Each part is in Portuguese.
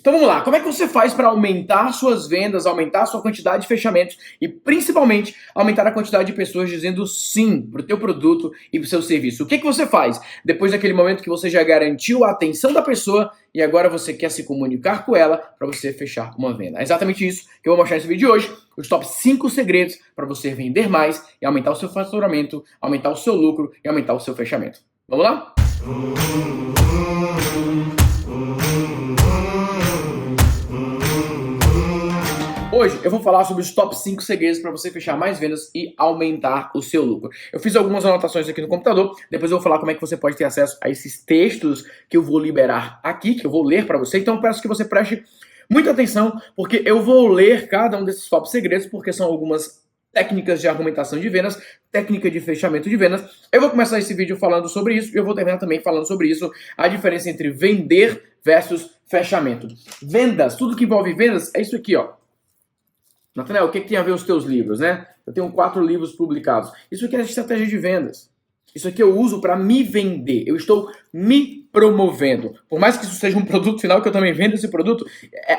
Então vamos lá, como é que você faz para aumentar suas vendas, aumentar sua quantidade de fechamentos e principalmente aumentar a quantidade de pessoas dizendo sim para o teu produto e para o seu serviço? O que você faz depois daquele momento que você já garantiu a atenção da pessoa e agora você quer se comunicar com ela para você fechar uma venda? É exatamente isso que eu vou mostrar nesse vídeo de hoje, os top 5 segredos para você vender mais e aumentar o seu faturamento, aumentar o seu lucro e aumentar o seu fechamento. Vamos lá? Hoje eu vou falar sobre os top 5 segredos para você fechar mais vendas e aumentar o seu lucro. Eu fiz algumas anotações aqui no computador, depois eu vou falar como é que você pode ter acesso a esses textos que eu vou liberar aqui, que eu vou ler para você. Então eu peço que você preste muita atenção, porque eu vou ler cada um desses top segredos, porque são algumas técnicas de argumentação de vendas, técnica de fechamento de vendas. Eu vou começar esse vídeo falando sobre isso e eu vou terminar também falando sobre isso, a diferença entre vender versus fechamento. Vendas, tudo que envolve vendas é isso aqui, ó. Nathanael, o que tem a ver os teus livros, né? Eu tenho 4 livros publicados. Isso aqui é estratégia de vendas. Isso aqui eu uso para me vender. Eu estou me promovendo. Por mais que isso seja um produto final, que eu também vendo esse produto,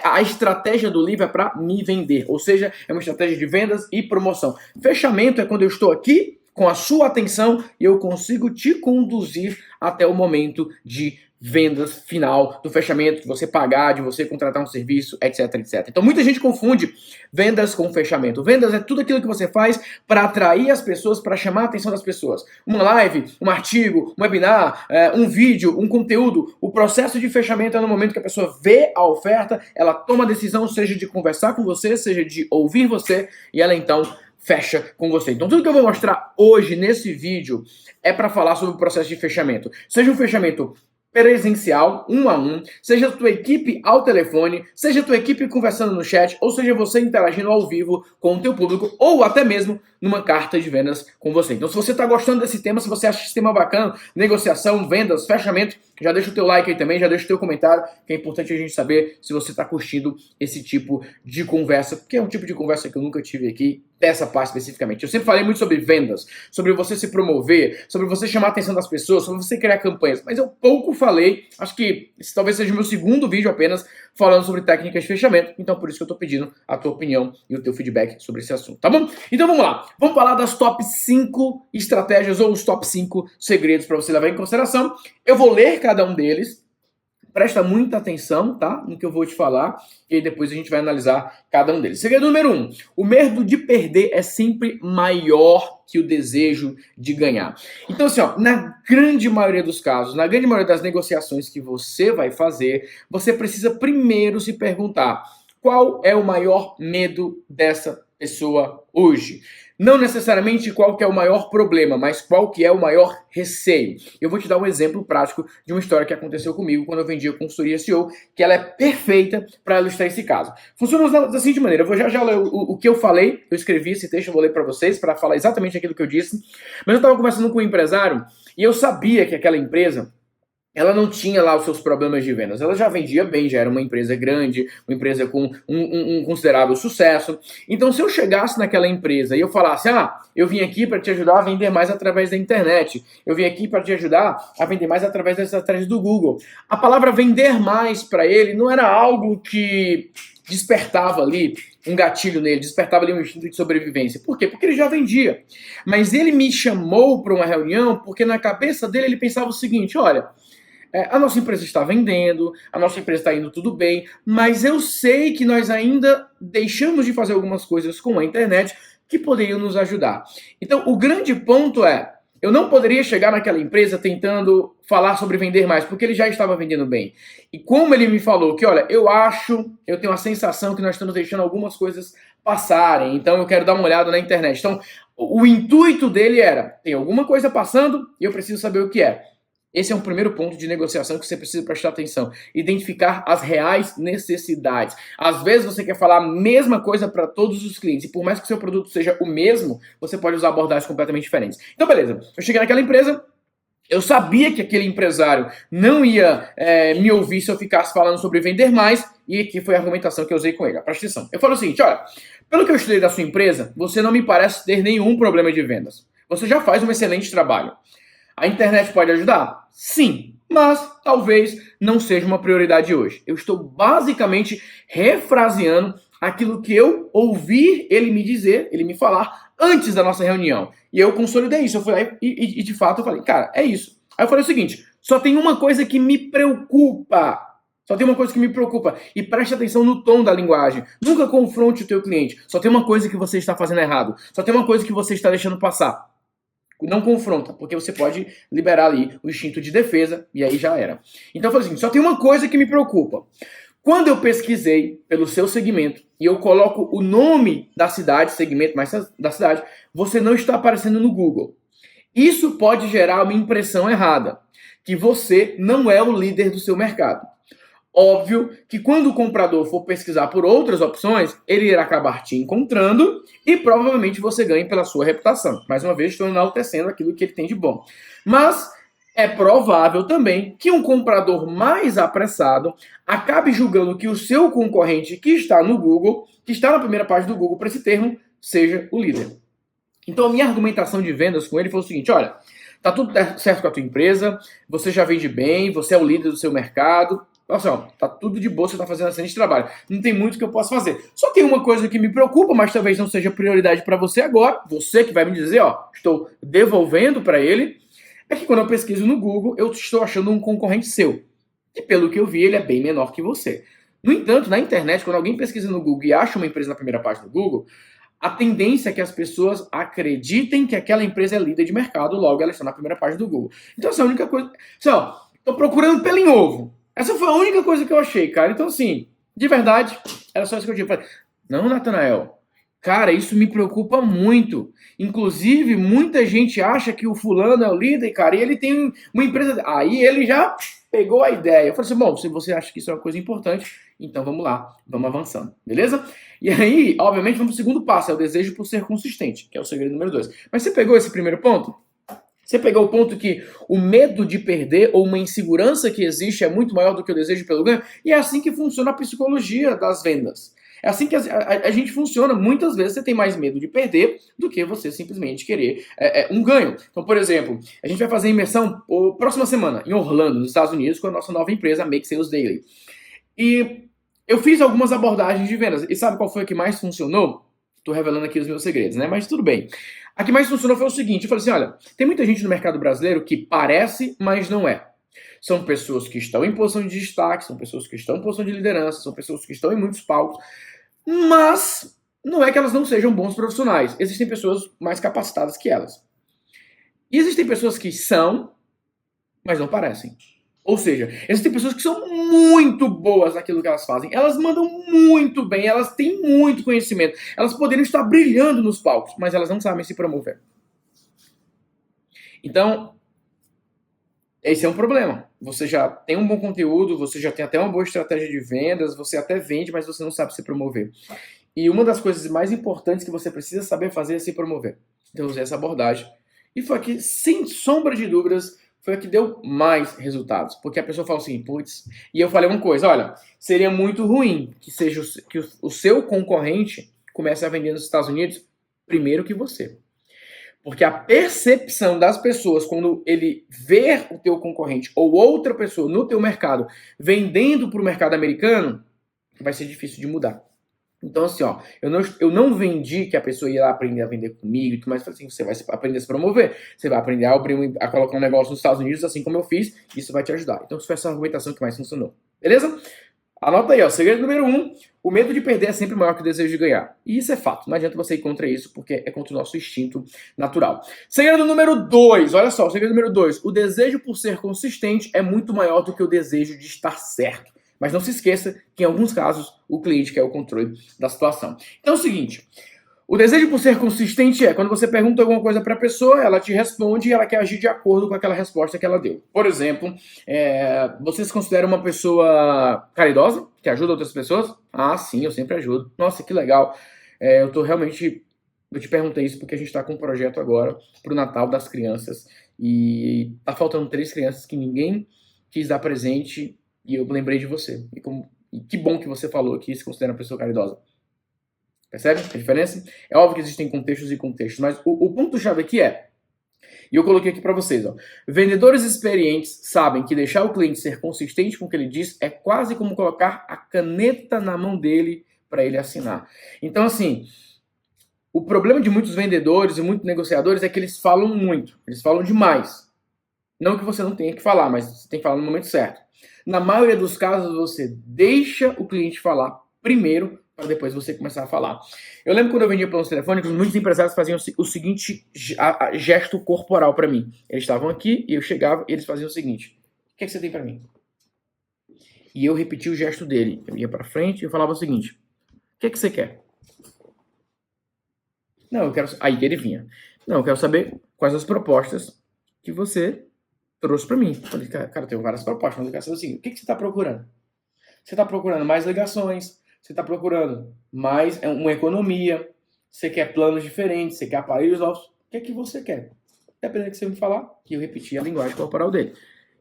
a estratégia do livro é para me vender. Ou seja, é uma estratégia de vendas e promoção. Fechamento é quando eu estou aqui com a sua atenção e eu consigo te conduzir até o momento de vendas final, do fechamento, de você pagar, de você contratar um serviço, etc, etc. Então muita gente confunde vendas com fechamento. Vendas é tudo aquilo que você faz para atrair as pessoas, para chamar a atenção das pessoas. Uma live, um artigo, um webinar, um vídeo, um conteúdo. O processo de fechamento é no momento que a pessoa vê a oferta, ela toma a decisão, seja de conversar com você, seja de ouvir você, e ela então fecha com você. Então tudo que eu vou mostrar hoje nesse vídeo é para falar sobre o processo de fechamento. Seja um fechamento presencial, 1 a 1, seja a tua equipe ao telefone, seja a tua equipe conversando no chat, ou seja você interagindo ao vivo com o teu público, ou até mesmo numa carta de vendas com você. Então se você está gostando desse tema, se você acha esse tema bacana, negociação, vendas, fechamento, já deixa o teu like aí também, já deixa o teu comentário, que é importante a gente saber se você está curtindo esse tipo de conversa, porque é um tipo de conversa que eu nunca tive aqui, dessa parte especificamente. Eu sempre falei muito sobre vendas, sobre você se promover, sobre você chamar a atenção das pessoas, sobre você criar campanhas, mas eu pouco falei, acho que esse talvez seja o meu segundo vídeo apenas, falando sobre técnicas de fechamento, então por isso que eu tô pedindo a tua opinião e o teu feedback sobre esse assunto, tá bom? Então vamos lá, vamos falar das top 5 estratégias ou os top 5 segredos para você levar em consideração. Eu vou ler cada um deles, presta muita atenção, tá? No que eu vou te falar, e aí depois a gente vai analisar cada um deles. Segredo número 1, o medo de perder é sempre maior que o desejo de ganhar. Então assim, ó, na grande maioria dos casos, na grande maioria das negociações que você vai fazer, você precisa primeiro se perguntar: qual é o maior medo dessa pessoa hoje? Não necessariamente qual que é o maior problema, mas qual que é o maior receio. Eu vou te dar um exemplo prático de uma história que aconteceu comigo quando eu vendia consultoria SEO, que ela é perfeita para ilustrar esse caso. Funciona da seguinte maneira, eu vou já ler o que eu falei, eu escrevi esse texto, eu vou ler para vocês, para falar exatamente aquilo que eu disse, mas eu estava conversando com um empresário e eu sabia que aquela empresa, ela não tinha lá os seus problemas de vendas. Ela já vendia bem, já era uma empresa grande, uma empresa com um considerável sucesso. Então, se eu chegasse naquela empresa e eu falasse: eu vim aqui para te ajudar a vender mais através da internet, eu vim aqui para te ajudar a vender mais através das estratégias do Google. A palavra vender mais para ele não era algo que despertava ali um gatilho nele, despertava ali um instinto de sobrevivência. Por quê? Porque ele já vendia. Mas ele me chamou para uma reunião porque na cabeça dele ele pensava o seguinte: olha, a nossa empresa está vendendo, a nossa empresa está indo tudo bem, mas eu sei que nós ainda deixamos de fazer algumas coisas com a internet que poderiam nos ajudar. Então, o grande ponto é, eu não poderia chegar naquela empresa tentando falar sobre vender mais, porque ele já estava vendendo bem. E como ele me falou que, olha, eu tenho a sensação que nós estamos deixando algumas coisas passarem, então eu quero dar uma olhada na internet. Então, o intuito dele era, tem alguma coisa passando e eu preciso saber o que é. Esse é um primeiro ponto de negociação que você precisa prestar atenção. Identificar as reais necessidades. Às vezes você quer falar a mesma coisa para todos os clientes. E por mais que seu produto seja o mesmo, você pode usar abordagens completamente diferentes. Então, beleza. Eu cheguei naquela empresa, eu sabia que aquele empresário não ia me ouvir se eu ficasse falando sobre vender mais. E aqui foi a argumentação que eu usei com ele. Presta atenção. Eu falo o seguinte: olha, pelo que eu estudei da sua empresa, você não me parece ter nenhum problema de vendas. Você já faz um excelente trabalho. A internet pode ajudar? Sim, mas talvez não seja uma prioridade hoje. Eu estou basicamente refraseando aquilo que eu ouvi ele me dizer, ele me falar antes da nossa reunião. E eu consolidei isso. Eu fui lá e de fato eu falei, cara, é isso. Aí eu falei o seguinte, só tem uma coisa que me preocupa. Só tem uma coisa que me preocupa. E preste atenção no tom da linguagem. Nunca confronte o teu cliente. Só tem uma coisa que você está fazendo errado. Só tem uma coisa que você está deixando passar. Não confronta, porque você pode liberar ali o instinto de defesa e aí já era. Então eu falei assim, só tem uma coisa que me preocupa. Quando eu pesquisei pelo seu segmento e eu coloco o nome da cidade, segmento mais da cidade, você não está aparecendo no Google. Isso pode gerar uma impressão errada, que você não é o líder do seu mercado. Óbvio que quando o comprador for pesquisar por outras opções, ele irá acabar te encontrando e provavelmente você ganhe pela sua reputação. Mais uma vez, estou enaltecendo aquilo que ele tem de bom. Mas é provável também que um comprador mais apressado acabe julgando que o seu concorrente que está no Google, que está na primeira página do Google para esse termo, seja o líder. Então a minha argumentação de vendas com ele foi o seguinte, olha, tá tudo certo com a tua empresa, você já vende bem, você é o líder do seu mercado, nossa, ó, tá tudo de boa, você tá fazendo excelente trabalho. Não tem muito que eu possa fazer. Só tem uma coisa que me preocupa, mas talvez não seja prioridade para você agora. Você que vai me dizer, ó, estou devolvendo para ele. É que quando eu pesquiso no Google, eu estou achando um concorrente seu. E pelo que eu vi, ele é bem menor que você. No entanto, na internet, quando alguém pesquisa no Google e acha uma empresa na primeira página do Google, a tendência é que as pessoas acreditem que aquela empresa é líder de mercado, logo ela está na primeira página do Google. Então essa é a única coisa. Assim, ó, tô procurando pelo em ovo. Essa foi a única coisa que eu achei, cara. Então, assim, de verdade, era só isso que eu tinha. Falei, não, Natanael, cara, isso me preocupa muito. Inclusive, muita gente acha que o fulano é o líder, cara, e ele tem uma empresa. Aí ele já pegou a ideia. Eu falei assim, bom, se você acha que isso é uma coisa importante, então vamos lá, vamos avançando, beleza? E aí, obviamente, vamos pro segundo passo, é o desejo por ser consistente, que é o segredo número 2. Mas você pegou esse primeiro ponto? Você pegou o ponto que o medo de perder ou uma insegurança que existe é muito maior do que o desejo pelo ganho? E é assim que funciona a psicologia das vendas. É assim que a gente funciona. Muitas vezes você tem mais medo de perder do que você simplesmente querer um ganho. Então, por exemplo, a gente vai fazer imersão próxima semana em Orlando, nos Estados Unidos, com a nossa nova empresa, Make Sales Daily. E eu fiz algumas abordagens de vendas. E sabe qual foi a que mais funcionou? Estou revelando aqui os meus segredos, né? Mas tudo bem. A que mais funcionou foi o seguinte, eu falei assim, olha, tem muita gente no mercado brasileiro que parece, mas não é. São pessoas que estão em posição de destaque, são pessoas que estão em posição de liderança, são pessoas que estão em muitos palcos, mas não é que elas não sejam bons profissionais. Existem pessoas mais capacitadas que elas. E existem pessoas que são, mas não parecem. Ou seja, existem pessoas que são muito boas naquilo que elas fazem. Elas mandam muito bem, elas têm muito conhecimento. Elas poderiam estar brilhando nos palcos, mas elas não sabem se promover. Então, esse é um problema. Você já tem um bom conteúdo, você já tem até uma boa estratégia de vendas, você até vende, mas você não sabe se promover. E uma das coisas mais importantes que você precisa saber fazer é se promover. Então, eu usei essa abordagem. E foi aqui, sem sombra de dúvidas, foi a que deu mais resultados. Porque a pessoa fala assim, putz... E eu falei uma coisa, olha, seria muito ruim que o seu concorrente comece a vender nos Estados Unidos primeiro que você. Porque a percepção das pessoas, quando ele vê o teu concorrente ou outra pessoa no teu mercado vendendo para o mercado americano, vai ser difícil de mudar. Então, assim, ó, eu não vendi que a pessoa ia lá aprender a vender comigo, mas assim, você vai aprender a se promover, você vai aprender a colocar um negócio nos Estados Unidos, assim como eu fiz, isso vai te ajudar. Então, isso foi essa argumentação que mais funcionou. Beleza? Anota aí, ó, segredo número 1, o medo de perder é sempre maior que o desejo de ganhar. E isso é fato, não adianta você ir contra isso, porque é contra o nosso instinto natural. Segredo número 2, olha só, segredo número 2, o desejo por ser consistente é muito maior do que o desejo de estar certo. Mas não se esqueça que, em alguns casos, o cliente quer o controle da situação. Então é o seguinte, o desejo por ser consistente é quando você pergunta alguma coisa para a pessoa, ela te responde e ela quer agir de acordo com aquela resposta que ela deu. Por exemplo, você se considera uma pessoa caridosa, que ajuda outras pessoas? Ah, sim, eu sempre ajudo. Nossa, que legal. Eu te perguntei isso porque a gente está com um projeto agora para o Natal das crianças e tá faltando 3 crianças que ninguém quis dar presente. E eu lembrei de você. E que bom que você falou que se considera uma pessoa caridosa. Percebe a diferença? É óbvio que existem contextos e contextos, mas o ponto-chave aqui é E eu coloquei aqui para vocês, ó. Vendedores experientes sabem que deixar o cliente ser consistente com o que ele diz é quase como colocar a caneta na mão dele para ele assinar. Então, assim, o problema de muitos vendedores e muitos negociadores é que eles falam muito, eles falam demais. Não que você não tenha que falar, mas você tem que falar no momento certo. Na maioria dos casos, você deixa o cliente falar primeiro, para depois você começar a falar. Eu lembro quando eu vendia planos telefônicos, muitos empresários faziam o seguinte gesto corporal para mim. Eles estavam aqui e eu chegava e eles faziam o seguinte: o que é que você tem para mim? E eu repetia o gesto dele. Eu ia para frente e eu falava o seguinte: o que é que você quer? Não, eu quero... Aí ele vinha. Não, eu quero saber quais as propostas que você trouxe para mim. Eu falei, cara, eu tenho várias propostas, mas eu quero saber o seguinte: o que você está procurando? Você está procurando mais ligações, você está procurando mais uma economia, você quer planos diferentes, você quer aparelhos novos. O que é que você quer? Dependendo do que você me falar, que eu repetia a linguagem corporal dele.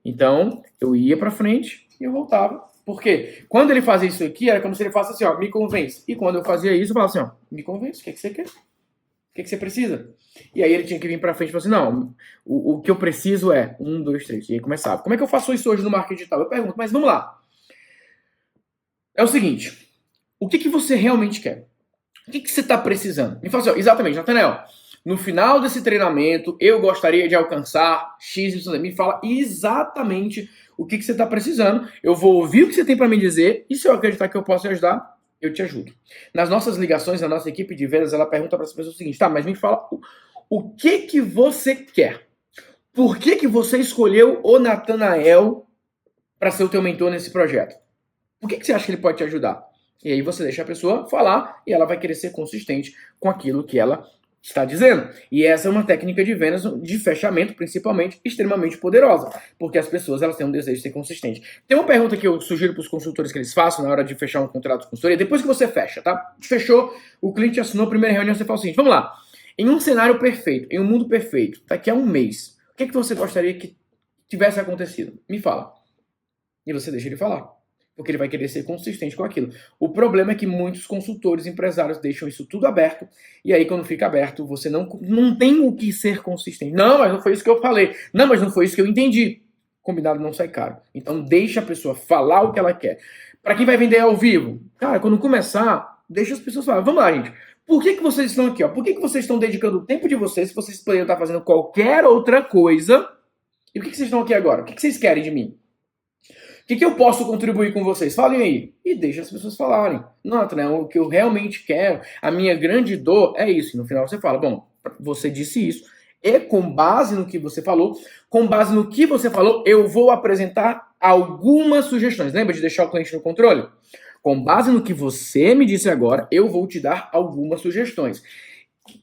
Então, eu ia para frente e eu voltava. Por quê? Quando ele fazia isso aqui, era como se ele falasse assim, ó, me convence. E quando eu fazia isso, eu falava assim, ó, me convence, o que é que você quer? O que é que você precisa? E aí ele tinha que vir pra frente e falar assim, não, o que eu preciso é 1, 2, 3. E aí começava. Como é que eu faço isso hoje no marketing digital? Eu pergunto, mas vamos lá. É o seguinte, o que você realmente quer? O que você está precisando? Me fala assim, ó, exatamente, Nathanael, no final desse treinamento, eu gostaria de alcançar X, Y, me fala exatamente o que você está precisando. Eu vou ouvir o que você tem para me dizer e se eu acreditar que eu posso te ajudar, eu te ajudo. Nas nossas ligações, a nossa equipe de vendas, ela pergunta para as pessoas o seguinte, tá, mas me fala o que você quer? Por que você escolheu o Nathanael para ser o teu mentor nesse projeto? Por que você acha que ele pode te ajudar? E aí você deixa a pessoa falar e ela vai querer ser consistente com aquilo que ela está dizendo. E essa é uma técnica de vendas, de fechamento, principalmente, extremamente poderosa. Porque as pessoas elas têm um desejo de ser consistente. Tem uma pergunta que eu sugiro para os consultores que eles façam na hora de fechar um contrato de consultoria. Depois que você fecha, tá? Fechou, o cliente assinou a primeira reunião, você fala o seguinte, vamos lá. Em um cenário perfeito, em um mundo perfeito, daqui a um mês, o que você gostaria que tivesse acontecido? Me fala. E você deixa ele falar. Porque ele vai querer ser consistente com aquilo. O problema é que muitos consultores, empresários deixam isso tudo aberto, e aí quando fica aberto, você não tem o que ser consistente. Não, mas não foi isso que eu falei. Não, mas não foi isso que eu entendi. Combinado não sai caro. Então deixa a pessoa falar o que ela quer. Para quem vai vender ao vivo, cara, quando começar, deixa as pessoas falar. Vamos lá, gente. Por que vocês estão aqui? Ó? Por que vocês estão dedicando o tempo de vocês se vocês poderiam estar fazendo qualquer outra coisa? E por que vocês estão aqui agora? O que vocês querem de mim? O que eu posso contribuir com vocês? Falem aí. E deixa as pessoas falarem. Nathanael, o que eu realmente quero, a minha grande dor é isso. E no final você fala, bom, você disse isso. E com base no que você falou, eu vou apresentar algumas sugestões. Lembra de deixar o cliente no controle? Com base no que você me disse agora, eu vou te dar algumas sugestões.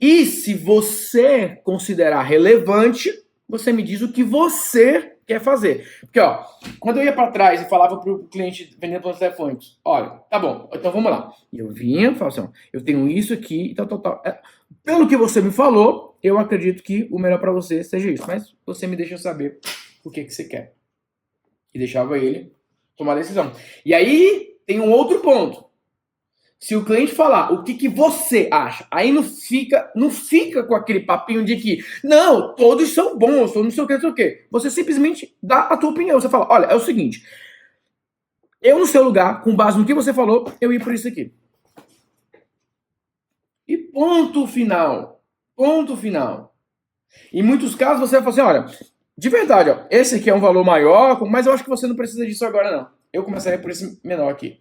E se você considerar relevante, você me diz o que você quer fazer. Porque, ó, quando eu ia para trás e falava pro cliente vendendo planos telefônicos, olha, tá bom, então vamos lá. E eu vinha, falava assim, ó, eu tenho isso aqui e tal. Pelo que você me falou, eu acredito que o melhor para você seja isso. Mas você me deixa saber o que você quer. E deixava ele tomar a decisão. E aí tem um outro ponto. Se o cliente falar o que você acha, aí não fica com aquele papinho de que, não, todos são bons, todos não sei o que, não sei o que. Você simplesmente dá a tua opinião. Você fala, olha, é o seguinte, eu no seu lugar, com base no que você falou, eu ia por isso aqui. E ponto final. Ponto final. Em muitos casos você vai falar assim, olha, de verdade, ó, esse aqui é um valor maior, mas eu acho que você não precisa disso agora não. Eu começaria por esse menor aqui.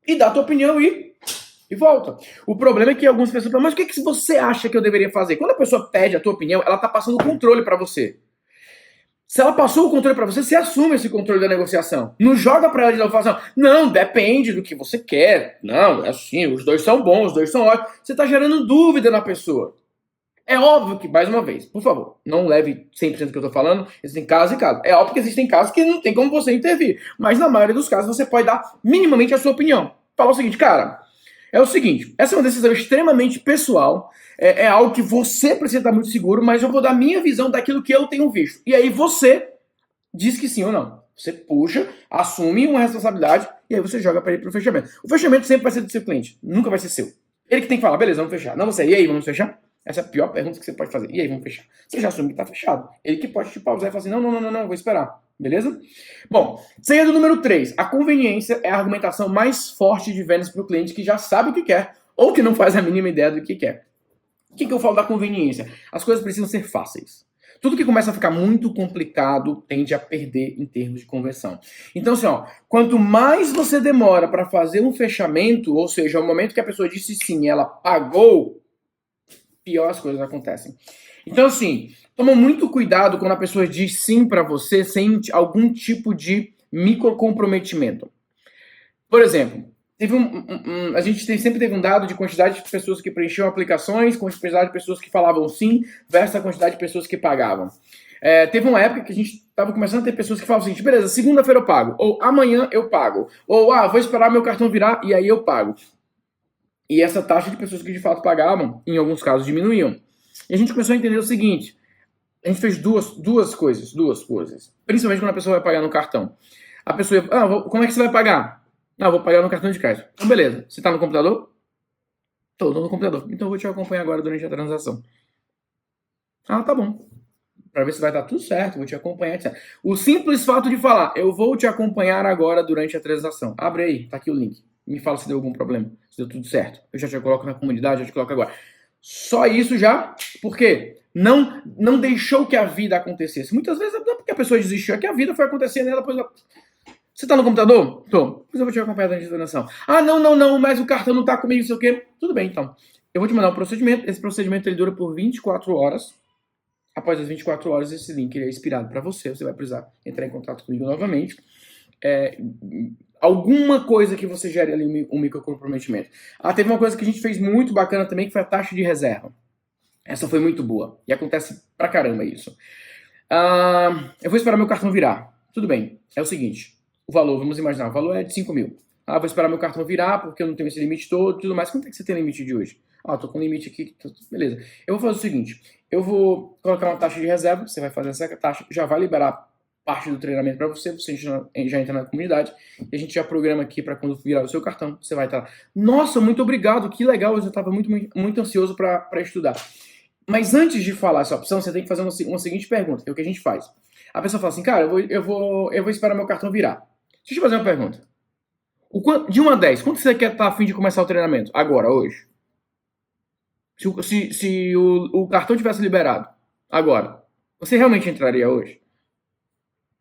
E dá a tua opinião e volta. O problema é que algumas pessoas falam, mas o que você acha que eu deveria fazer? Quando a pessoa pede a tua opinião, ela tá passando o controle para você. Se ela passou o controle para você, você assume esse controle da negociação. Não joga para ela de novo e fala assim, não, depende do que você quer. Não, é assim, os dois são bons, os dois são ótimos. Você tá gerando dúvida na pessoa. É óbvio que, mais uma vez, por favor, não leve 100% do que eu tô falando, existem casos e casos. É óbvio que existem casos que não tem como você intervir, mas na maioria dos casos você pode dar minimamente a sua opinião. Falar o seguinte, cara, é o seguinte, essa é uma decisão extremamente pessoal, é algo que você precisa estar muito seguro, mas eu vou dar minha visão daquilo que eu tenho visto. E aí você diz que sim ou não. Você puxa, assume uma responsabilidade e aí você joga para ele pro fechamento. O fechamento sempre vai ser do seu cliente, nunca vai ser seu. Ele que tem que falar, beleza, vamos fechar. Não você, e aí, vamos fechar? Essa é a pior pergunta que você pode fazer. E aí, vamos fechar. Você já assume que tá fechado. Ele que pode te pausar e falar assim, não, vou esperar. Beleza? Bom, segredo número 3. A conveniência é a argumentação mais forte de vendas para o cliente que já sabe o que quer ou que não faz a mínima ideia do que quer. O que eu falo da conveniência? As coisas precisam ser fáceis. Tudo que começa a ficar muito complicado tende a perder em termos de conversão. Então, assim, quanto mais você demora para fazer um fechamento, ou seja, o momento que a pessoa disse sim, ela pagou, pior as coisas acontecem. Então, assim, toma muito cuidado quando a pessoa diz sim para você sem algum tipo de micro comprometimento. Por exemplo, a gente sempre teve um dado de quantidade de pessoas que preenchiam aplicações, quantidade de pessoas que falavam sim, versus a quantidade de pessoas que pagavam. Teve uma época que a gente estava começando a ter pessoas que falavam assim, beleza, segunda-feira eu pago, ou amanhã eu pago, ou vou esperar meu cartão virar e aí eu pago. E essa taxa de pessoas que de fato pagavam, em alguns casos, diminuíam. E a gente começou a entender o seguinte, a gente fez duas coisas, principalmente quando a pessoa vai pagar no cartão. A pessoa, como é que você vai pagar? Vou pagar no cartão de crédito. Então, beleza. Você tá no computador? Tô no computador. Então eu vou te acompanhar agora durante a transação. Tá bom. Pra ver se vai dar tudo certo, vou te acompanhar, etc. O simples fato de falar, eu vou te acompanhar agora durante a transação. Abre aí, tá aqui o link. Me fala se deu algum problema, se deu tudo certo. Eu já te coloco na comunidade, já te coloco agora. Só isso já, por quê? Não deixou que a vida acontecesse. Muitas vezes não é porque a pessoa desistiu, é que a vida foi acontecendo e ela depois... Você tá no computador? Tô. Pois eu vou te acompanhar durante a transação. Não, mas o cartão não tá comigo, não sei o quê. Tudo bem, então. Eu vou te mandar um procedimento. Esse procedimento ele dura por 24 horas. Após as 24 horas, esse link é expirado para você. Você vai precisar entrar em contato comigo novamente. Alguma coisa que você gere ali um microcomprometimento. Teve uma coisa que a gente fez muito bacana também, que foi a taxa de reserva. Essa foi muito boa. E acontece pra caramba isso. Eu vou esperar meu cartão virar. Tudo bem. É o seguinte. O valor, vamos imaginar, o valor é de 5 mil. Vou esperar meu cartão virar porque eu não tenho esse limite todo e tudo mais. Quanto é que você tem limite de hoje? Tô com limite aqui. Beleza. Eu vou fazer o seguinte. Eu vou colocar uma taxa de reserva. Você vai fazer essa taxa. Já vai liberar parte do treinamento para você. Você já entra na comunidade. E a gente já programa aqui para quando virar o seu cartão. Você vai estar... Nossa, muito obrigado. Que legal. Eu já estava muito ansioso para estudar. Mas antes de falar essa opção, você tem que fazer uma seguinte pergunta. Que é o que a gente faz. A pessoa fala assim, cara, eu vou esperar meu cartão virar. Deixa eu te fazer uma pergunta. De 1 a 10, quanto você quer estar a fim de começar o treinamento? Agora, hoje. Se o cartão tivesse liberado, agora, você realmente entraria hoje?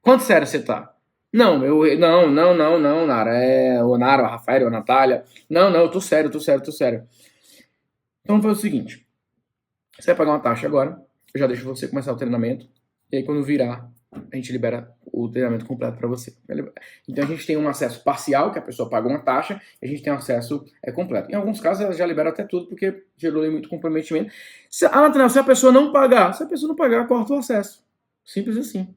Quanto sério você tá? Não, Nara. O Nara, o Rafael, a Natália. Não, eu tô sério. Então vamos fazer o seguinte. Você vai pagar uma taxa agora. Eu já deixo você começar o treinamento. E aí quando virar, a gente libera o treinamento completo para você. Então a gente tem um acesso parcial, que a pessoa paga uma taxa, e a gente tem um acesso completo. Em alguns casos ela já libera até tudo, porque gerou muito comprometimento. Se a pessoa não pagar, corta o acesso. Simples assim.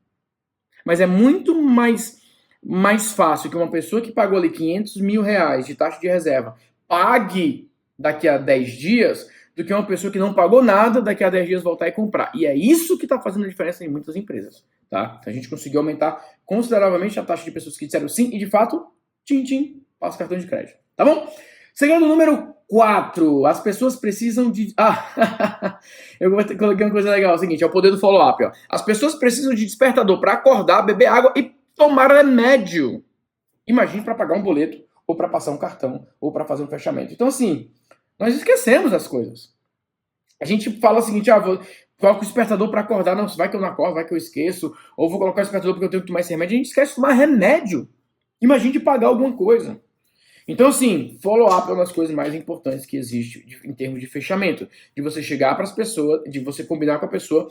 Mas é muito mais fácil que uma pessoa que pagou ali 500 mil reais de taxa de reserva pague daqui a 10 dias do que uma pessoa que não pagou nada daqui a 10 dias voltar e comprar. E é isso que está fazendo a diferença em muitas empresas. Tá? Então a gente conseguiu aumentar consideravelmente a taxa de pessoas que disseram sim e de fato, passa o cartão de crédito. Tá bom? Segredo número 4. As pessoas precisam de... eu coloquei uma coisa legal. É o seguinte, é o poder do follow-up. As pessoas precisam de despertador para acordar, beber água e tomar remédio. Imagine para pagar um boleto, ou para passar um cartão, ou para fazer um fechamento. Então assim, nós esquecemos as coisas. A gente fala o seguinte, coloco o despertador para acordar. Não, vai que eu não acordo, vai que eu esqueço. Ou vou colocar o despertador porque eu tenho que tomar esse remédio. A gente esquece de tomar remédio. Imagine de pagar alguma coisa. Então, assim, follow-up é uma das coisas mais importantes que existe em termos de fechamento. De você chegar para as pessoas, de você combinar com a pessoa.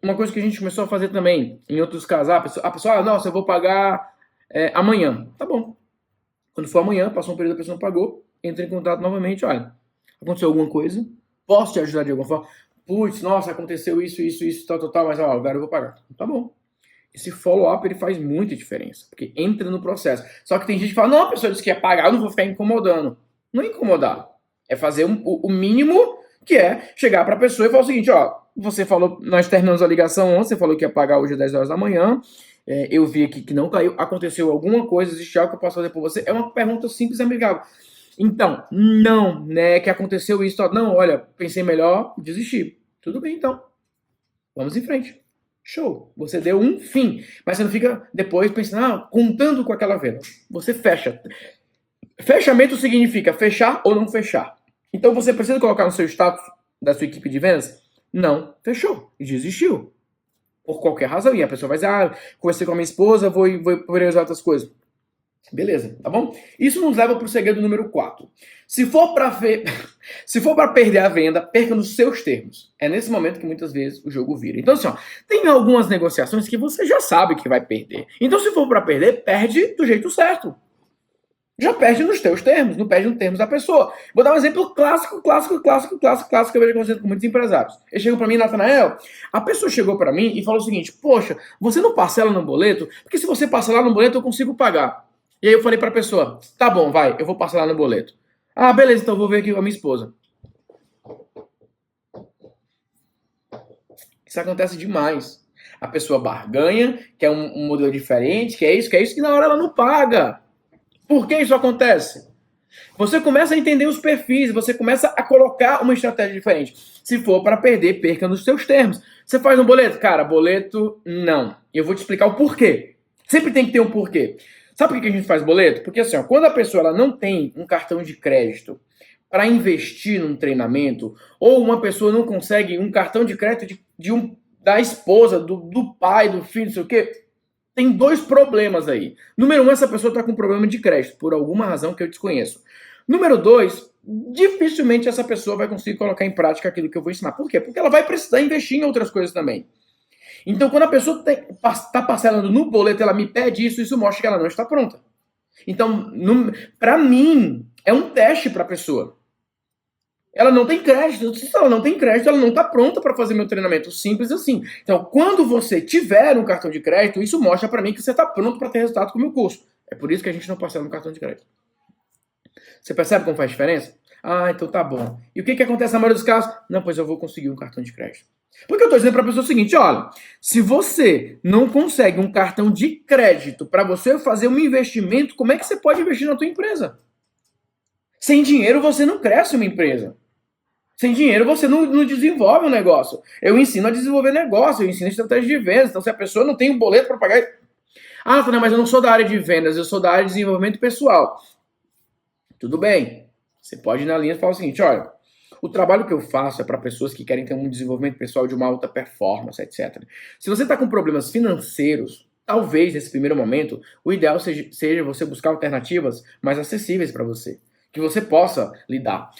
Uma coisa que a gente começou a fazer também, em outros casos, a pessoa nossa, eu vou pagar amanhã. Tá bom. Quando for amanhã, passou um período, a pessoa não pagou, entra em contato novamente, olha, aconteceu alguma coisa, posso te ajudar de alguma forma? Putz, nossa, aconteceu isso, tal, mas agora eu vou pagar. Tá bom. Esse follow-up, ele faz muita diferença, porque entra no processo. Só que tem gente que fala, não, a pessoa disse que ia pagar, eu não vou ficar incomodando. Não é incomodar, é fazer o mínimo, que é chegar para a pessoa e falar o seguinte, você falou, nós terminamos a ligação ontem, você falou que ia pagar hoje às 10 horas da manhã, eu vi aqui que não caiu, aconteceu alguma coisa, existe algo que eu posso fazer por você? É uma pergunta simples e amigável. Então, não, né, que aconteceu isso, não, olha, pensei melhor, desisti. Tudo bem, então. Vamos em frente. Show. Você deu um fim. Mas você não fica depois pensando, contando com aquela venda. Você fecha. Fechamento significa fechar ou não fechar. Então você precisa colocar no seu status da sua equipe de vendas, não fechou, desistiu. Por qualquer razão. E a pessoa vai dizer, conversei com a minha esposa, vou priorizar outras coisas. Beleza, tá bom? Isso nos leva para o segredo número 4. Se for para perder a venda, perca nos seus termos. É nesse momento que muitas vezes o jogo vira. Então, assim, tem algumas negociações que você já sabe que vai perder. Então, se for para perder, perde do jeito certo. Já perde nos teus termos, não perde nos termos da pessoa. Vou dar um exemplo clássico que eu vejo acontecendo com muitos empresários. Eles chegam para mim, Natanael, a pessoa chegou para mim e falou o seguinte, poxa, você não parcela no boleto? Porque se você parcelar no boleto, eu consigo pagar. E aí eu falei pra pessoa, tá bom, vai, eu vou parcelar no boleto. Beleza, então eu vou ver aqui com a minha esposa. Isso acontece demais. A pessoa barganha, quer um modelo diferente, quer isso, e na hora ela não paga. Por que isso acontece? Você começa a entender os perfis, você começa a colocar uma estratégia diferente. Se for para perder, perca nos seus termos. Você faz um boleto? Cara, boleto, não. E eu vou te explicar o porquê. Sempre tem que ter um porquê. Sabe por que a gente faz boleto? Porque assim, quando a pessoa ela não tem um cartão de crédito para investir num treinamento, ou uma pessoa não consegue um cartão de crédito da esposa, do pai, do filho, não sei o quê, tem dois problemas aí. Número 1, essa pessoa está com problema de crédito, por alguma razão que eu desconheço. Número 2, dificilmente essa pessoa vai conseguir colocar em prática aquilo que eu vou ensinar. Por quê? Porque ela vai precisar investir em outras coisas também. Então, quando a pessoa está parcelando no boleto, ela me pede isso mostra que ela não está pronta. Então, para mim, é um teste para a pessoa. Ela não tem crédito. Se ela não tem crédito, ela não está pronta para fazer meu treinamento. Simples assim. Então, quando você tiver um cartão de crédito, isso mostra para mim que você está pronto para ter resultado com o meu curso. É por isso que a gente não parcela no cartão de crédito. Você percebe como faz diferença? Então tá bom. E o que acontece na maioria dos casos? Não, pois eu vou conseguir um cartão de crédito. Porque eu estou dizendo para a pessoa o seguinte, olha, se você não consegue um cartão de crédito para você fazer um investimento, como é que você pode investir na tua empresa? Sem dinheiro você não cresce uma empresa. Sem dinheiro você não desenvolve um negócio. Eu ensino a desenvolver negócio, eu ensino estratégia de vendas. Então se a pessoa não tem um boleto para pagar... mas eu não sou da área de vendas, eu sou da área de desenvolvimento pessoal. Tudo bem. Você pode ir na linha e falar o seguinte, olha, o trabalho que eu faço é para pessoas que querem ter um desenvolvimento pessoal de uma alta performance, etc. Se você está com problemas financeiros, talvez nesse primeiro momento, o ideal seja você buscar alternativas mais acessíveis para você, que você possa lidar.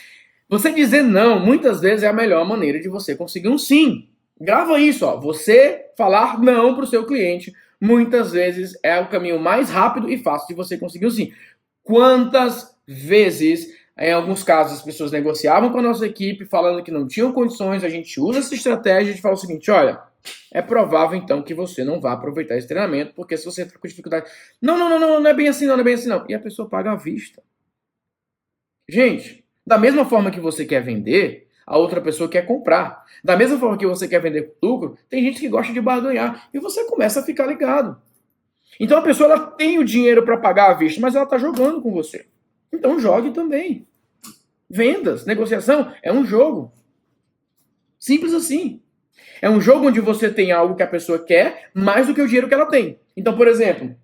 Você dizer não, muitas vezes é a melhor maneira de você conseguir um sim. Grava isso, você falar não para o seu cliente, muitas vezes é o caminho mais rápido e fácil de você conseguir um sim. Quantas vezes... Em alguns casos, as pessoas negociavam com a nossa equipe, falando que não tinham condições, a gente usa essa estratégia de falar o seguinte, olha, é provável, então, que você não vá aproveitar esse treinamento, porque se você está com dificuldade... Não é bem assim não, E a pessoa paga à vista. Gente, da mesma forma que você quer vender, a outra pessoa quer comprar. Da mesma forma que você quer vender com lucro, tem gente que gosta de barganhar. E você começa a ficar ligado. Então a pessoa ela tem o dinheiro para pagar à vista, mas ela está jogando com você. Então jogue também. Vendas, negociação é um jogo. Simples assim. É um jogo onde você tem algo que a pessoa quer mais do que o dinheiro que ela tem. Então, por exemplo,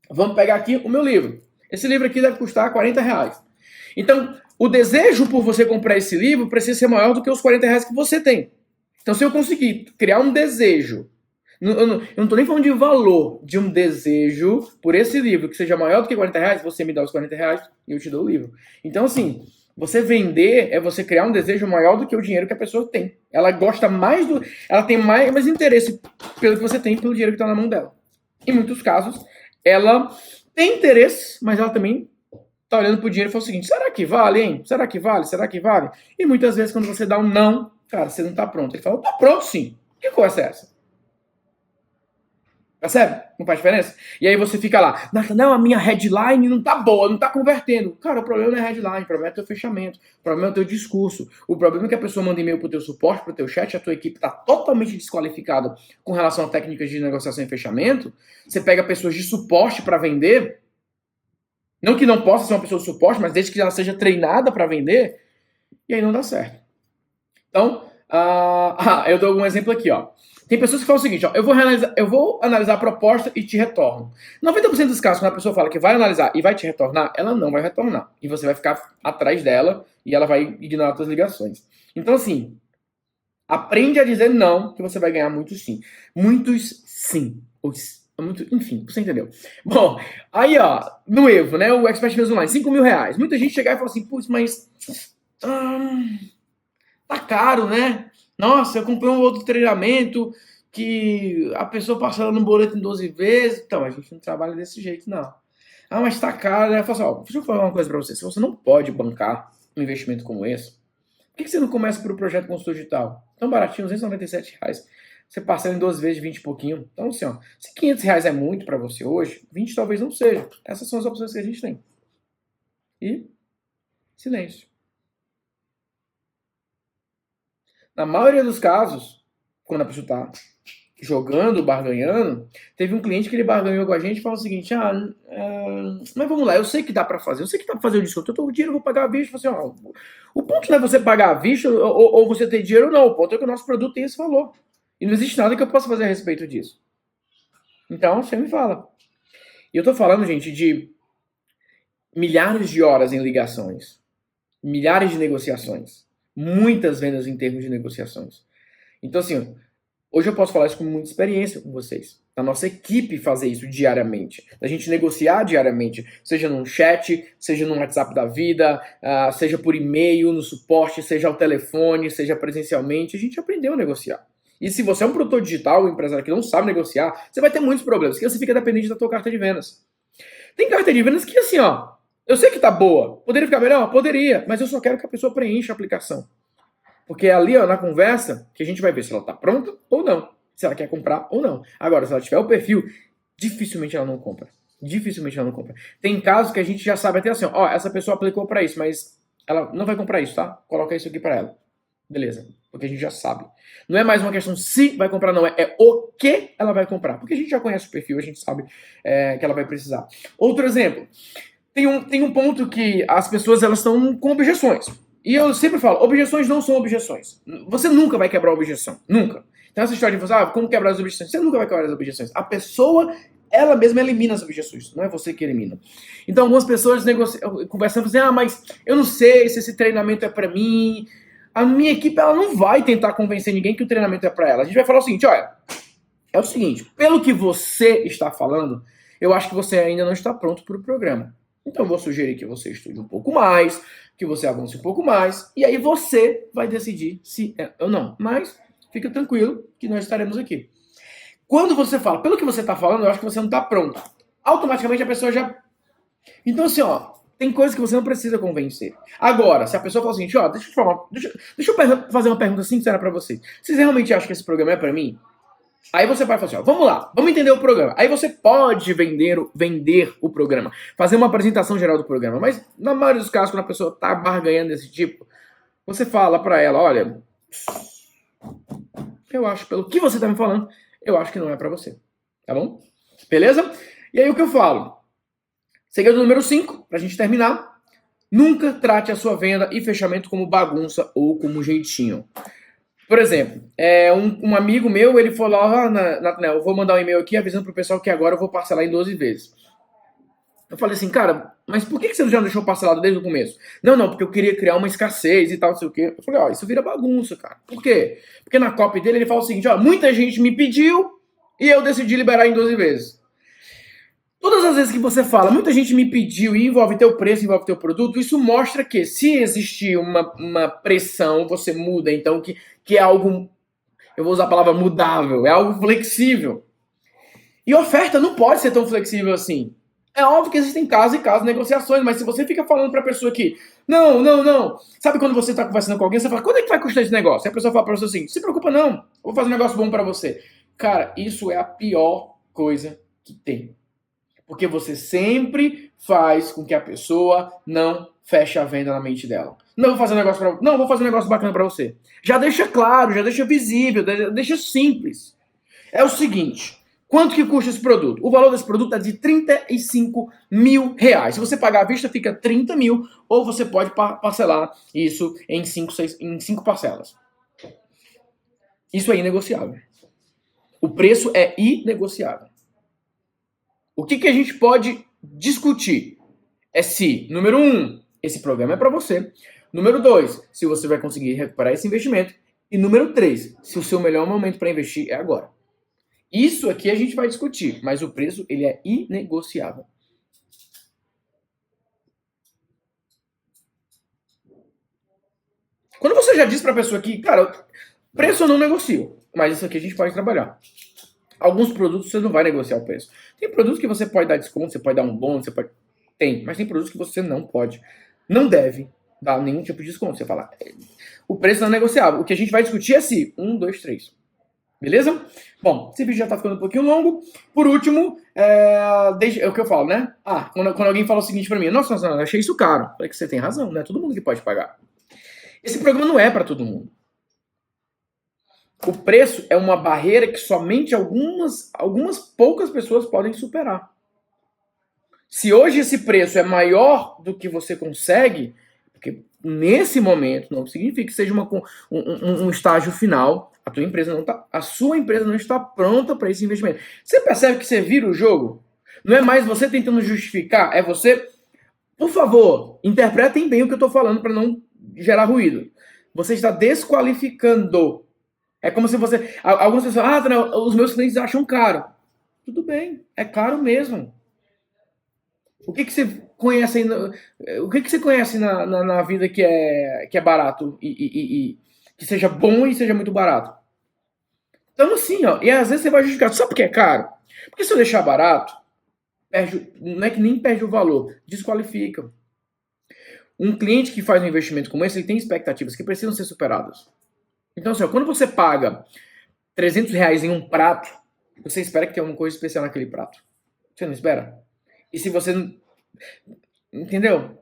vamos pegar aqui o meu livro. Esse livro aqui deve custar R$40. Então, o desejo por você comprar esse livro precisa ser maior do que os R$40 que você tem. Então, se eu conseguir criar um desejo, eu não estou nem falando de valor, de um desejo por esse livro que seja maior do que R$40, você me dá os R$40 e eu te dou o livro. Então, assim... Você vender é você criar um desejo maior do que o dinheiro que a pessoa tem. Ela gosta mais do... Ela tem mais interesse pelo que você tem, pelo dinheiro que está na mão dela. Em muitos casos, ela tem interesse, mas ela também está olhando para o dinheiro e fala o seguinte, será que vale, hein? Será que vale? Será que vale? E muitas vezes, quando você dá um não, cara, você não está pronto. Ele fala, tá pronto sim. Que coisa é essa? Percebe? Não faz diferença? E aí você fica lá, não, a minha headline não tá boa, não tá convertendo. Cara, o problema não é headline, o problema é teu fechamento, o problema é o teu discurso. O problema é que a pessoa manda e-mail pro teu suporte, pro teu chat, a tua equipe tá totalmente desqualificada com relação a técnicas de negociação e fechamento. Você pega pessoas de suporte para vender, Não que não possa ser uma pessoa de suporte, mas desde que ela seja treinada para vender, e aí não dá certo. Então, eu dou um exemplo aqui, ó. Tem pessoas que falam o seguinte, ó, eu vou analisar a proposta e te retorno. 90% dos casos, quando a pessoa fala que vai analisar e vai te retornar, ela não vai retornar. E você vai ficar atrás dela e ela vai ignorar as suas ligações. Então, assim, aprende a dizer não, que você vai ganhar muitos sim. Muitos sim. Enfim, você entendeu. Bom, aí, ó, no Evo, né, o Expert Business Online, 5 mil reais. Muita gente chegar e falar assim, putz, mas tá caro, né? Nossa, eu comprei um outro treinamento que a pessoa parcela no boleto em 12 vezes. Então, a gente não trabalha desse jeito, não. Ah, mas tá caro, né? Eu falo assim, ó, deixa eu falar uma coisa pra você. Se você não pode bancar um investimento como esse, por que você não começa por um projeto consultor digital? Tão baratinho, R$297. Você parcela em 12 vezes de 20 e pouquinho. Então, assim, ó, se R$500 é muito pra você hoje, 20 talvez não seja. Essas são as opções que a gente tem. E silêncio. Na maioria dos casos, quando a pessoa está jogando, barganhando, teve um cliente que ele barganhou com a gente e falou o seguinte, mas vamos lá, eu sei que dá para fazer, eu sei que dá para fazer o desconto, eu tô com dinheiro, eu vou pagar à vista. Assim, ó, o ponto não é você pagar à vista ou você ter dinheiro, não, o ponto é que o nosso produto tem esse valor. E não existe nada que eu possa fazer a respeito disso. Então, você me fala. E eu tô falando, gente, de milhares de horas em ligações, milhares de negociações, muitas vendas em termos de negociações. Então, assim, hoje eu posso falar isso com muita experiência com vocês. Da nossa equipe fazer isso diariamente. Da gente negociar diariamente. Seja num chat, seja no WhatsApp da vida, seja por e-mail, no suporte, seja ao telefone, seja presencialmente. A gente aprendeu a negociar. E se você é um produtor digital, um empresário que não sabe negociar, você vai ter muitos problemas, porque você fica dependente da tua carta de vendas. Tem carta de vendas que, assim, ó, eu sei que tá boa. Poderia ficar melhor? Poderia. Mas eu só quero que a pessoa preencha a aplicação. Porque é ali, ó, na conversa, que a gente vai ver se ela tá pronta ou não. Se ela quer comprar ou não. Agora, se ela tiver o perfil, dificilmente ela não compra. Dificilmente ela não compra. Tem casos que a gente já sabe até assim, ó, essa pessoa aplicou pra isso, mas ela não vai comprar isso, tá? Coloca isso aqui pra ela. Beleza. Porque a gente já sabe. Não é mais uma questão se vai comprar, não. É o que ela vai comprar. Porque a gente já conhece o perfil, a gente sabe que ela vai precisar. Outro exemplo. Tem um ponto que as pessoas elas estão com objeções. E eu sempre falo, objeções não são objeções. Você nunca vai quebrar a objeção. Nunca. Então essa história de você, como quebrar as objeções? Você nunca vai quebrar as objeções. A pessoa, ela mesma elimina as objeções. Não é você que elimina. Então algumas pessoas conversando, assim, mas eu não sei se esse treinamento é pra mim. A minha equipe, ela não vai tentar convencer ninguém que o treinamento é pra ela. A gente vai falar o seguinte, olha, é o seguinte, pelo que você está falando, eu acho que você ainda não está pronto para o programa. Então eu vou sugerir que você estude um pouco mais, que você avance um pouco mais, e aí você vai decidir se é ou não. Mas fica tranquilo que nós estaremos aqui. Quando você fala, pelo que você está falando, eu acho que você não está pronto. Automaticamente a pessoa já... Então assim, ó, tem coisas que você não precisa convencer. Agora, se a pessoa fala assim, ó, deixa eu fazer uma pergunta sincera para vocês. Vocês realmente acham que esse programa é para mim? Aí você vai falar assim, ó, vamos lá, vamos entender o programa. Aí você pode vender o programa, fazer uma apresentação geral do programa. Mas na maioria dos casos, quando a pessoa tá barganhando desse tipo, você fala pra ela, olha, eu acho, pelo que você tá me falando, eu acho que não é pra você. Tá bom? Beleza? E aí o que eu falo? Segredo número 5, pra gente terminar. Nunca trate a sua venda e fechamento como bagunça ou como jeitinho. Por exemplo, um amigo meu, ele falou, Nathanael, eu vou mandar um e-mail aqui avisando pro pessoal que agora eu vou parcelar em 12 vezes. Eu falei assim, cara, mas por que você já não deixou parcelado desde o começo? Não, porque eu queria criar uma escassez e tal, não sei o quê. Eu falei, ó, isso vira bagunça, cara. Por quê? Porque na copy dele ele fala o seguinte, ó, muita gente me pediu e eu decidi liberar em 12 vezes. Todas as vezes que você fala, muita gente me pediu e envolve teu preço, envolve teu produto, isso mostra que se existir uma pressão, você muda, então que é algo, eu vou usar a palavra mudável, é algo flexível. E oferta não pode ser tão flexível assim. É óbvio que existem casos e casos, negociações, mas se você fica falando pra pessoa que, não, sabe quando você tá conversando com alguém, você fala, quanto é que vai custar esse negócio? E a pessoa fala pra você assim, se preocupa não, eu vou fazer um negócio bom pra você. Cara, isso é a pior coisa que tem. Porque você sempre faz com que a pessoa não feche a venda na mente dela. Não, vou fazer um negócio bacana pra você. Já deixa claro, já deixa visível, deixa simples. É o seguinte, Quanto que custa esse produto? O valor desse produto é de R$ 35.000. Se você pagar à vista, fica 30 mil, ou você pode parcelar isso em 5 parcelas. Isso é inegociável. O preço é inegociável. O que a gente pode discutir é se, número 1, esse programa é para você. Número 2, se você vai conseguir recuperar esse investimento. E número 3, se o seu melhor momento para investir é agora. Isso aqui a gente vai discutir, mas o preço ele é inegociável. Quando você já diz para a pessoa que, cara, preço eu não negocio, mas isso aqui a gente pode trabalhar. Alguns produtos você não vai negociar o preço. Tem produtos que você pode dar desconto, você pode dar um bônus, você pode... Tem, mas tem produtos que você não pode. Não deve dar nenhum tipo de desconto. Você fala, o preço não é negociável. O que a gente vai discutir é se 1, 2, 3. Beleza? Bom, esse vídeo já tá ficando um pouquinho longo. Por último, é o que eu falo, né? Quando alguém fala o seguinte pra mim, nossa, eu achei isso caro. Eu falei que você tem razão, não é todo mundo que pode pagar. Esse programa não é para todo mundo. O preço é uma barreira que somente algumas poucas pessoas podem superar. Se hoje esse preço é maior do que você consegue, porque nesse momento não significa que seja um estágio final, a sua empresa não está pronta para esse investimento. Você percebe que você vira o jogo? Não é mais você tentando justificar, é você... Por favor, interpretem bem o que eu estou falando para não gerar ruído. Você está desqualificando. É como se você... Algumas pessoas, os meus clientes acham caro. Tudo bem, é caro mesmo. O que você conhece aí, o que você conhece na vida que é barato e que seja bom e seja muito barato? Então assim, ó, e às vezes você vai justificar, sabe por que é caro? Porque se eu deixar barato, não é que nem perde o valor, desqualifica. Um cliente que faz um investimento como esse, ele tem expectativas que precisam ser superadas. Então assim, ó, quando você paga R$ 300 em um prato, você espera que tenha alguma coisa especial naquele prato. Você não espera? E se você... Entendeu?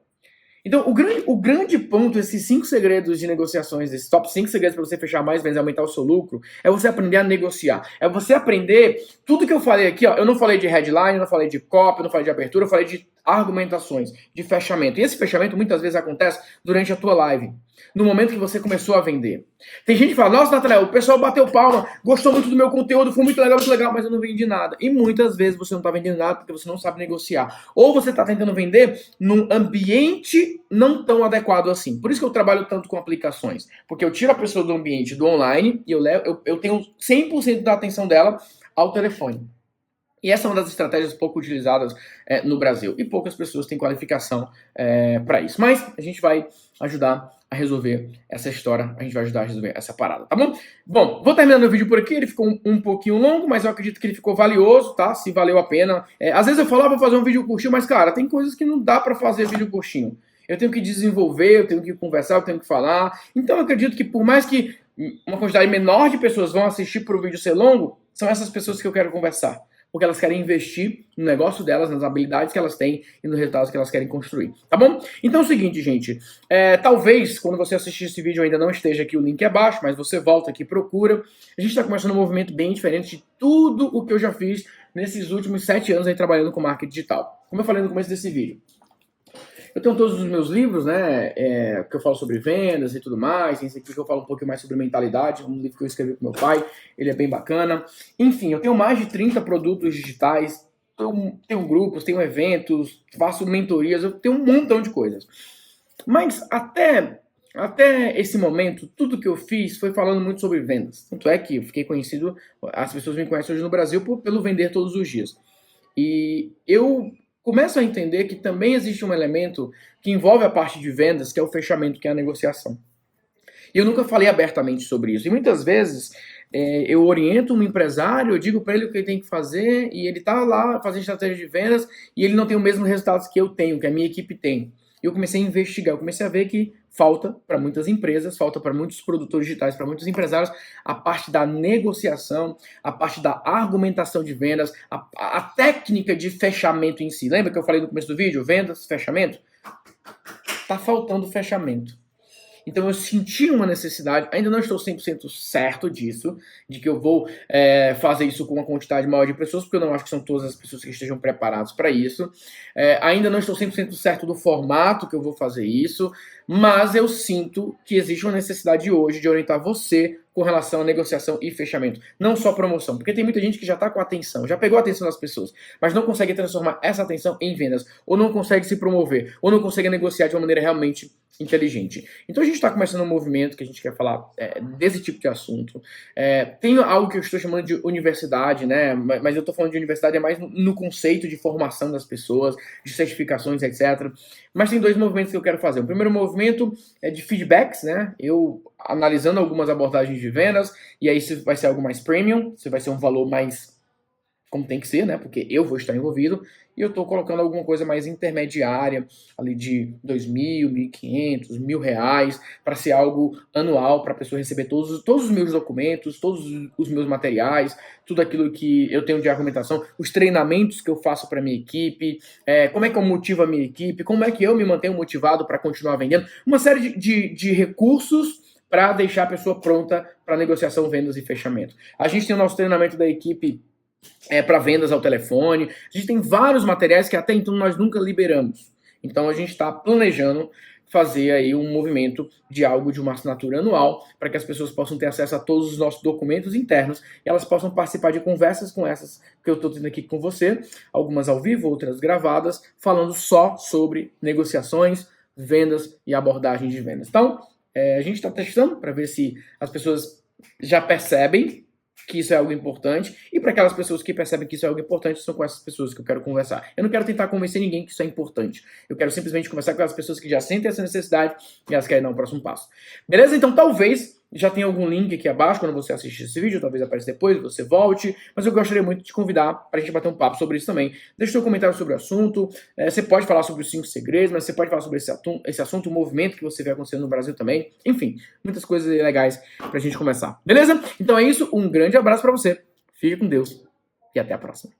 Então, o grande ponto, esses 5 segredos de negociações, esses top 5 segredos para você fechar mais vezes e aumentar o seu lucro, é você aprender a negociar. É você aprender tudo que eu falei aqui, ó. Eu não falei de headline, eu não falei de copy, eu não falei de abertura, eu falei de argumentações, de fechamento. E esse fechamento muitas vezes acontece durante a tua live, no momento que você começou a vender. Tem gente que fala, nossa, Natália, o pessoal bateu palma, gostou muito do meu conteúdo, foi muito legal, mas eu não vendi nada. E muitas vezes você não está vendendo nada porque você não sabe negociar. Ou você está tentando vender num ambiente não tão adequado assim. Por isso que eu trabalho tanto com aplicações. Porque eu tiro a pessoa do ambiente do online e eu tenho 100% da atenção dela ao telefone. E essa é uma das estratégias pouco utilizadas no Brasil. E poucas pessoas têm qualificação para isso. Mas a gente vai ajudar a resolver essa história. A gente vai ajudar a resolver essa parada, tá bom? Bom, vou terminando o vídeo por aqui. Ele ficou um pouquinho longo, mas eu acredito que ele ficou valioso, tá? Se valeu a pena. Às vezes eu falo, vou fazer um vídeo curtinho, mas, cara, tem coisas que não dá para fazer vídeo curtinho. Eu tenho que desenvolver, eu tenho que conversar, eu tenho que falar. Então eu acredito que por mais que uma quantidade menor de pessoas vão assistir para o vídeo ser longo, são essas pessoas que eu quero conversar. Porque elas querem investir no negócio delas, nas habilidades que elas têm e nos resultados que elas querem construir, tá bom? Então é o seguinte, gente, talvez quando você assistir esse vídeo ainda não esteja aqui o link abaixo, mas você volta aqui e procura. A gente está começando um movimento bem diferente de tudo o que eu já fiz nesses últimos 7 anos aí trabalhando com marketing digital. Como eu falei no começo desse vídeo. Eu tenho todos os meus livros, né, que eu falo sobre vendas e tudo mais. Tem esse aqui que eu falo um pouquinho mais sobre mentalidade, um livro que eu escrevi com meu pai, ele é bem bacana. Enfim, eu tenho mais de 30 produtos digitais, tenho grupos, tenho eventos, faço mentorias, eu tenho um montão de coisas. Mas até esse momento, tudo que eu fiz foi falando muito sobre vendas. Tanto é que eu fiquei conhecido, as pessoas me conhecem hoje no Brasil pelo vender todos os dias. E eu começo a entender que também existe um elemento que envolve a parte de vendas, que é o fechamento, que é a negociação. E eu nunca falei abertamente sobre isso. E muitas vezes eu oriento um empresário, eu digo para ele o que ele tem que fazer, e ele está lá fazendo estratégia de vendas, e ele não tem os mesmos resultados que eu tenho, que a minha equipe tem. E eu comecei a investigar, eu comecei a ver que falta para muitas empresas, falta para muitos produtores digitais, para muitos empresários, a parte da negociação, a parte da argumentação de vendas, a técnica de fechamento em si. Lembra que eu falei no começo do vídeo? Vendas, fechamento? Tá faltando fechamento. Então eu senti uma necessidade, ainda não estou 100% certo disso, de que eu vou fazer isso com uma quantidade maior de pessoas, porque eu não acho que são todas as pessoas que estejam preparadas para isso. Ainda não estou 100% certo do formato que eu vou fazer isso, mas eu sinto que existe uma necessidade hoje de orientar você com relação à negociação e fechamento. Não só promoção, porque tem muita gente que já está com atenção, já pegou a atenção das pessoas, mas não consegue transformar essa atenção em vendas, ou não consegue se promover, ou não consegue negociar de uma maneira realmente inteligente. Então a gente está começando um movimento que a gente quer falar desse tipo de assunto. Tem algo que eu estou chamando de universidade, né? Mas eu estou falando de universidade mais no conceito de formação das pessoas, de certificações, etc. Mas tem dois movimentos que eu quero fazer. O primeiro movimento é de feedbacks, né? Eu analisando algumas abordagens de vendas, e aí isso vai ser algo mais premium, isso vai ser um valor mais como tem que ser, né? Porque eu vou estar envolvido, e eu estou colocando alguma coisa mais intermediária, ali de R$2.000, R$1.500, R$1.000, para ser algo anual, para a pessoa receber todos os meus documentos, todos os meus materiais, tudo aquilo que eu tenho de argumentação, os treinamentos que eu faço para minha equipe, como é que eu motivo a minha equipe, como é que eu me mantenho motivado para continuar vendendo, uma série de recursos para deixar a pessoa pronta para negociação, vendas e fechamento. A gente tem o nosso treinamento da equipe para vendas ao telefone. A gente tem vários materiais que até então nós nunca liberamos. Então a gente está planejando fazer aí um movimento de algo de uma assinatura anual para que as pessoas possam ter acesso a todos os nossos documentos internos e elas possam participar de conversas com essas que eu estou tendo aqui com você, algumas ao vivo, outras gravadas, falando só sobre negociações, vendas e abordagem de vendas. Então, a gente está testando para ver se as pessoas já percebem que isso é algo importante, e para aquelas pessoas que percebem que isso é algo importante, são com essas pessoas que eu quero conversar. Eu não quero tentar convencer ninguém que isso é importante. Eu quero simplesmente conversar com as pessoas que já sentem essa necessidade e elas querem dar um próximo passo. Beleza? Então talvez já tenha algum link aqui abaixo quando você assistir esse vídeo, talvez apareça depois, você volte, mas eu gostaria muito de te convidar para a gente bater um papo sobre isso também. Deixa seu comentário sobre o assunto, você pode falar sobre os 5 segredos, mas você pode falar sobre esse assunto, o movimento que você vê acontecendo no Brasil também, enfim, muitas coisas legais para a gente começar. Beleza? Então é isso, um grande abraço para você, fique com Deus e até a próxima.